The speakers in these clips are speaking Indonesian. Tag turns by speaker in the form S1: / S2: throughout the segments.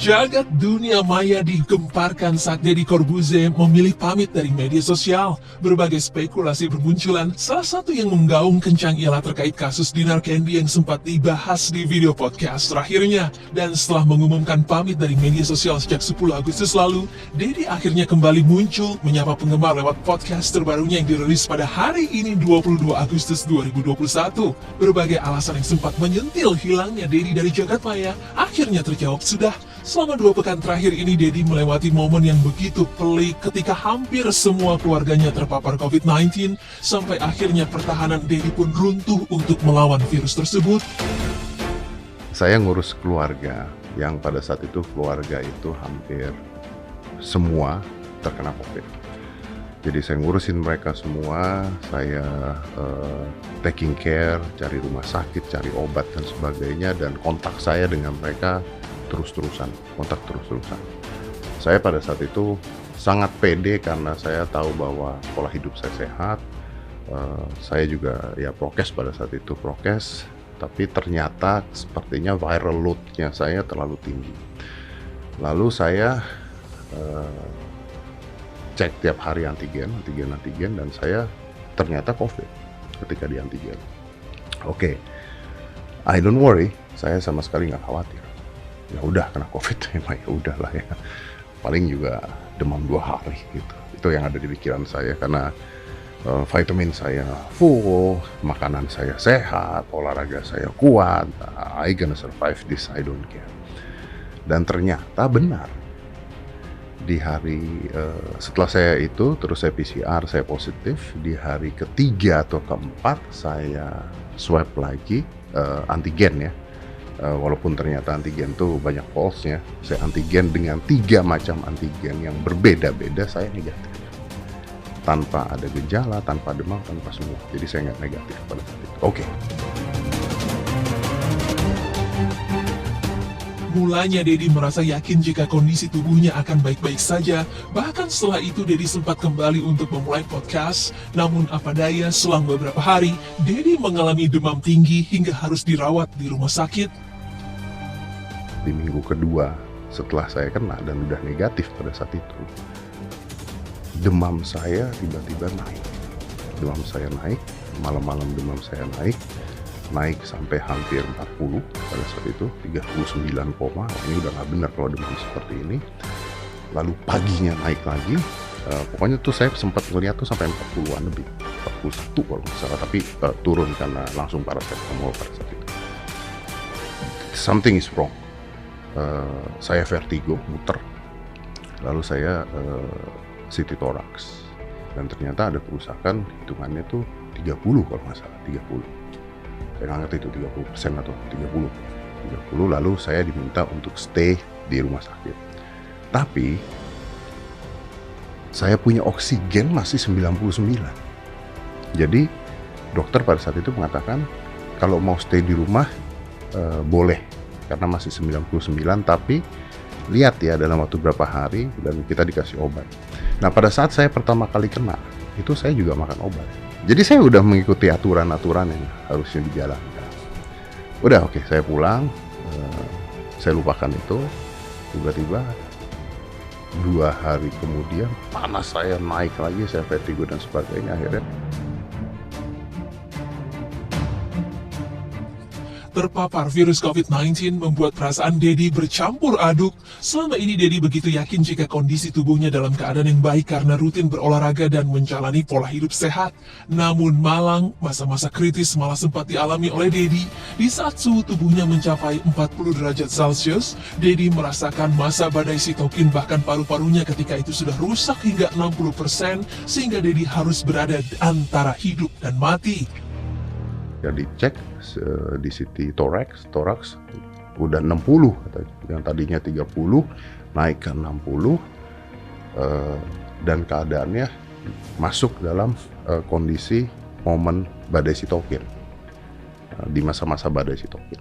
S1: Jagat dunia maya digemparkan saat Deddy Corbuzier memilih pamit dari media sosial. Berbagai spekulasi bermunculan, salah satu yang menggaung kencang ialah terkait kasus Dinar Candy yang sempat dibahas di video podcast terakhirnya. Dan setelah mengumumkan pamit dari media sosial sejak 10 Agustus lalu, Deddy akhirnya kembali muncul menyapa penggemar lewat podcast terbarunya yang dirilis pada hari ini 22 Agustus 2021. Berbagai alasan yang sempat menyentil hilangnya Deddy dari jagat maya akhirnya terjawab sudah. Selama 2 pekan terakhir ini, Deddy melewati momen yang begitu pelik ketika hampir semua keluarganya terpapar COVID-19, sampai akhirnya pertahanan Deddy pun runtuh untuk melawan virus tersebut.
S2: Saya ngurus keluarga, yang pada saat itu keluarga itu hampir semua terkena COVID. Jadi saya ngurusin mereka semua, saya taking care, cari rumah sakit, cari obat dan sebagainya, dan kontak saya dengan mereka kontak terus-terusan. Saya pada saat itu sangat pede karena saya tahu bahwa pola hidup saya sehat. Saya juga ya prokes pada saat itu, tapi ternyata sepertinya viral load-nya saya terlalu tinggi. Lalu saya cek tiap hari antigen, dan saya ternyata COVID ketika di antigen. Oke, I don't worry, saya sama sekali nggak khawatir. Ya udah kena COVID, emang ya udahlah ya. Paling juga demam 2 hari gitu. Itu yang ada di pikiran saya karena vitamin saya full, makanan saya sehat, olahraga saya kuat. I gonna survive this, I don't care. Dan ternyata benar. Di hari setelah saya itu, terus saya PCR, saya positif. Di hari ketiga atau keempat saya swab lagi antigen ya. Walaupun ternyata antigen tuh banyak false-nya, saya antigen dengan 3 macam antigen yang berbeda-beda, saya negatif. Tanpa ada gejala, tanpa demam, tanpa semua. Jadi saya nggak negatif pada saat itu. Oke.
S1: Mulanya Deddy merasa yakin jika kondisi tubuhnya akan baik-baik saja. Bahkan setelah itu Deddy sempat kembali untuk memulai podcast. Namun apa daya, selang beberapa hari, Deddy mengalami demam tinggi hingga harus dirawat di rumah sakit.
S2: Di minggu kedua setelah saya kena dan udah negatif pada saat itu, demam saya tiba-tiba naik. Demam saya naik, malam-malam demam saya naik sampai hampir 40 pada saat itu, 39, ini udah nggak benar kalau demam seperti ini. Lalu paginya naik lagi, pokoknya tuh saya sempat ngeliat tuh sampai 40-an lebih, 41 kalau nggak salah, tapi turun karena langsung paracetamol pada saat itu. Something is wrong. Saya vertigo, muter, lalu saya CT thorax, dan ternyata ada kerusakan, hitungannya tuh 30 kalau nggak salah, 30. Saya nggak ngerti itu 30% atau 30, lalu saya diminta untuk stay di rumah sakit. Tapi saya punya oksigen masih 99. Jadi dokter pada saat itu mengatakan kalau mau stay di rumah boleh karena masih 99, tapi lihat ya dalam waktu berapa hari dan kita dikasih obat. Nah pada saat saya pertama kali kena itu saya juga makan obat. Jadi saya udah mengikuti aturan-aturan yang harusnya dijalankan. Udah oke, saya pulang, saya lupakan itu. Tiba-tiba 2 hari kemudian panas saya naik lagi, saya vertigo dan sebagainya. Akhirnya
S1: Terpapar virus COVID-19 membuat perasaan Deddy bercampur aduk. Selama ini Deddy begitu yakin jika kondisi tubuhnya dalam keadaan yang baik karena rutin berolahraga dan menjalani pola hidup sehat. Namun malang, masa-masa kritis malah sempat dialami oleh Deddy. Di saat suhu tubuhnya mencapai 40 derajat Celcius, Deddy merasakan masa badai sitokin, bahkan paru-parunya ketika itu sudah rusak hingga 60%, sehingga Deddy harus berada antara hidup dan mati.
S2: ya dicek di CT thorax udah 60 katanya. Yang tadinya 30 naik ke 60, dan keadaannya masuk dalam kondisi momen badai sitokin, di masa-masa badai sitokin.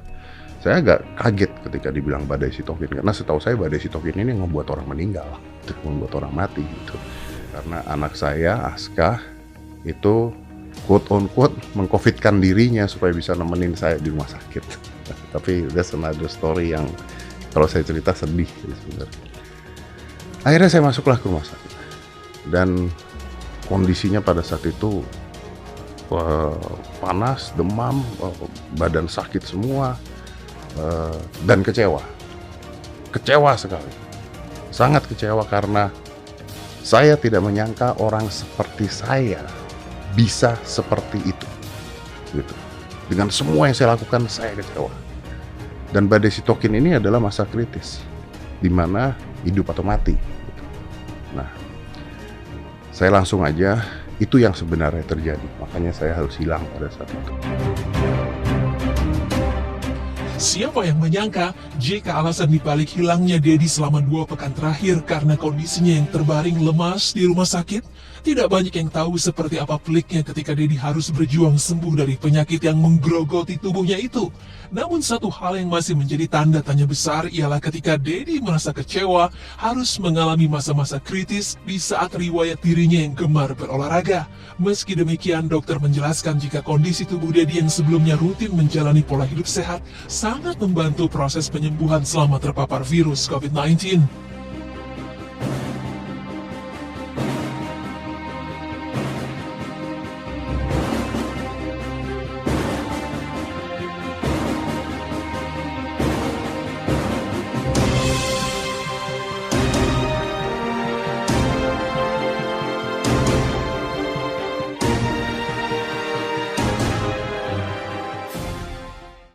S2: Saya agak kaget ketika dibilang badai sitokin, karena setahu saya badai sitokin ini membuat orang meninggal, membuat orang mati gitu. Karena anak saya Aska itu quote on quote mengcovidkan dirinya supaya bisa nemenin saya di rumah sakit. Tapi that's another story yang Kalau saya cerita sedih sebenarnya. Akhirnya saya masuklah ke rumah sakit. Dan kondisinya pada saat itu panas, demam, badan sakit semua, dan kecewa. Kecewa sekali. Sangat kecewa karena saya tidak menyangka orang seperti saya bisa seperti itu. Gitu. Dengan semua yang saya lakukan, saya kecewa. Dan badai sitokin ini adalah masa kritis, di mana hidup atau mati. Gitu. Nah, saya langsung aja, itu yang sebenarnya terjadi. Makanya saya harus hilang pada saat itu.
S1: Siapa yang menyangka jika alasan dibalik hilangnya Dedi selama 2 pekan terakhir karena kondisinya yang terbaring lemas di rumah sakit? Tidak banyak yang tahu seperti apa peliknya ketika Dedi harus berjuang sembuh dari penyakit yang menggerogoti tubuhnya itu. Namun satu hal yang masih menjadi tanda tanya besar ialah ketika Dedi merasa kecewa harus mengalami masa-masa kritis di saat riwayat dirinya yang gemar berolahraga. Meski demikian, dokter menjelaskan jika kondisi tubuh Dedi yang sebelumnya rutin menjalani pola hidup sehat sangat membantu proses penyembuhan selama terpapar virus COVID-19.